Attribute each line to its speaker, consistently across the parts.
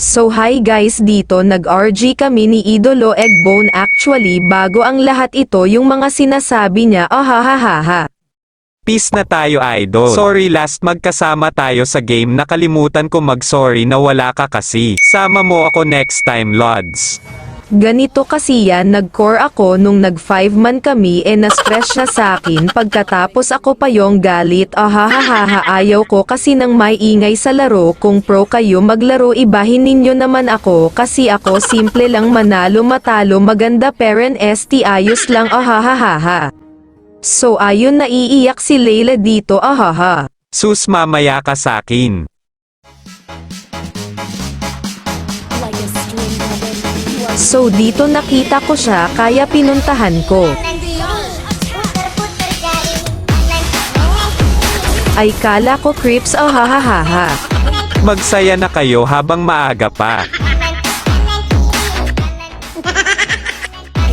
Speaker 1: So hi guys, dito nag-RG kami ni Idolo Eggbone. Actually bago ang lahat ito yung mga sinasabi niya, ahahaha.
Speaker 2: Peace na tayo idol. Sorry last magkasama tayo sa game, nakalimutan ko mag-sorry na wala ka kasi. Sama mo ako next time Lods.
Speaker 1: Ganito kasi yan, nag-core ako nung nag 5 man kami na-stress siya sa akin pagkatapos ako pa yung galit, ahahaha. Ayaw ko kasi nang may ingay sa laro. Kung pro kayo maglaro, ibahin ninyo naman ako kasi ako simple lang, manalo matalo maganda parent ST ayos lang, ahahaha. So ayun, naiiyak si Layla dito, ahaha.
Speaker 2: Sus, mamaya ka sakin.
Speaker 1: So dito nakita ko siya kaya pinuntahan ko. Ay kala ko creeps, ahahaha.
Speaker 2: Magsaya na kayo habang maaga pa.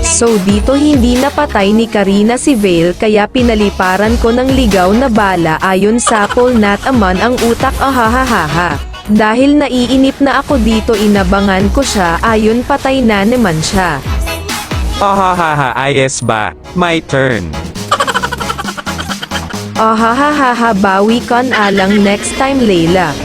Speaker 1: So dito hindi napatay ni Karina si Vale kaya pinaliparan ko ng ligaw na bala. Ayon sa Polnat aman ang utak, ahahaha. Dahil naiinip na ako dito, inabangan ko siya, ayon patay na naman siya.
Speaker 2: Ahahaha, IS ba? My turn.
Speaker 1: Ahahaha, bawi kan alang next time Layla.